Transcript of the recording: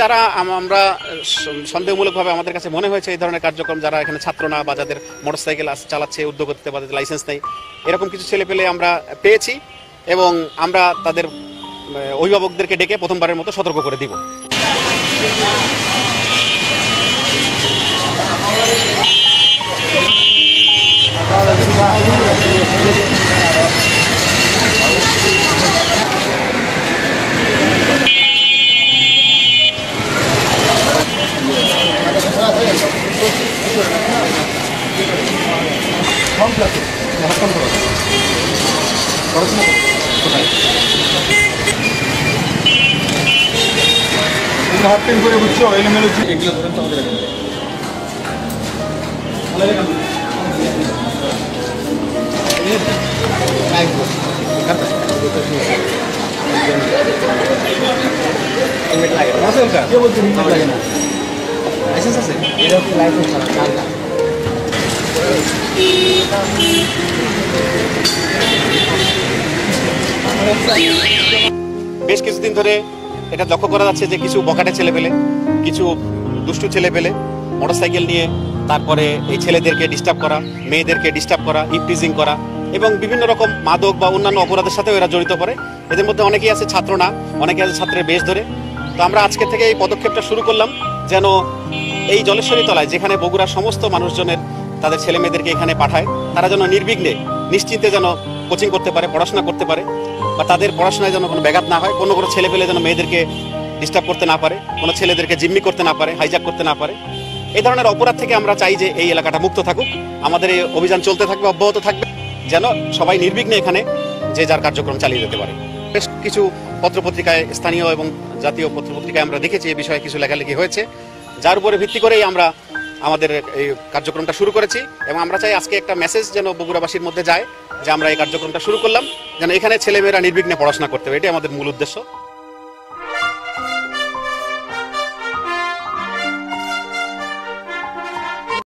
যারা আমরা সন্দেহমূলকভাবে আমাদের কাছে মনে হয়েছে এই ধরনের কার্যক্রম, যারা এখানে ছাত্র না বা যাদের মোটরসাইকেল চালাচ্ছে উদ্যোগতে বা লাইসেন্স নেই, এরকম কিছু ছেলে পেলে আমরা পেয়েছি এবং আমরা তাদের অভিভাবকদেরকে ডেকে প্রথমবারের মতো সতর্ক করে দিব। হাত পেন করে বুঝছো এলোমেলো এগুলো ধরেন তো আমাদের বেশ কিছুদিন ধরে এটা লক্ষ্য করা যাচ্ছে যে কিছু বখাটে ছেলে পেলে, কিছু দুষ্টু ছেলে পেলে মোটরসাইকেল নিয়ে তারপরে এই ছেলেদেরকে ডিস্টার্ব করা, মেয়েদেরকে ডিস্টার্ব করা, ইভটিজিং করা এবং বিভিন্ন রকম মাদক বা অন্যান্য অপরাধের সাথেও এরা জড়িত করে। এদের মধ্যে অনেকেই আছে ছাত্র না, অনেকে আছে ছাত্রের বেশ ধরে। তো আমরা আজকে থেকে এই পদক্ষেপটা শুরু করলাম যেন এই জলেশ্বরী তলায়, যেখানে বগুড়ার সমস্ত মানুষজনের তাদের ছেলে মেয়েদেরকে এখানে পাঠায়, তারা যেন নির্বিঘ্নে নিশ্চিন্তে যেন কোচিং করতে পারে, পড়াশোনা করতে পারে, বা তাদের পড়াশোনায় যেন কোনো ব্যাঘাত না হয়, কোনো ছেলে পেলে যেন মেয়েদেরকে ডিস্টার্ব করতে না পারে, কোনো ছেলেদেরকে জিম্মি করতে না পারে, হাইজ্যাক করতে না পারে। এই ধরনের অপরাধ থেকে আমরা চাই যে এই এলাকাটা মুক্ত থাকুক। আমাদের এই অভিযান চলতে থাকবে, অব্যাহত থাকবে, যেন সবাই নির্বিঘ্নে এখানে যে যার কার্যক্রম চালিয়ে যেতে পারে। বেশ কিছু পত্রপত্রিকায়, স্থানীয় এবং জাতীয় পত্রপত্রিকায় আমরা দেখেছি এই বিষয়ে কিছু লেখালেখি হয়েছে, যার উপরে ভিত্তি করেই আমরা আমাদের এই কার্যক্রমটা শুরু করেছি। এবং আমরা চাই আজকে একটা মেসেজ যেন বগুড়াবাসীর মধ্যে যায় যে আমরা এই কার্যক্রমটা শুরু করলাম, যেন এখানে ছেলেমেয়েরা নির্বিঘ্নে পড়াশোনা করতে হবে। এটাই আমাদের মূল উদ্দেশ্য।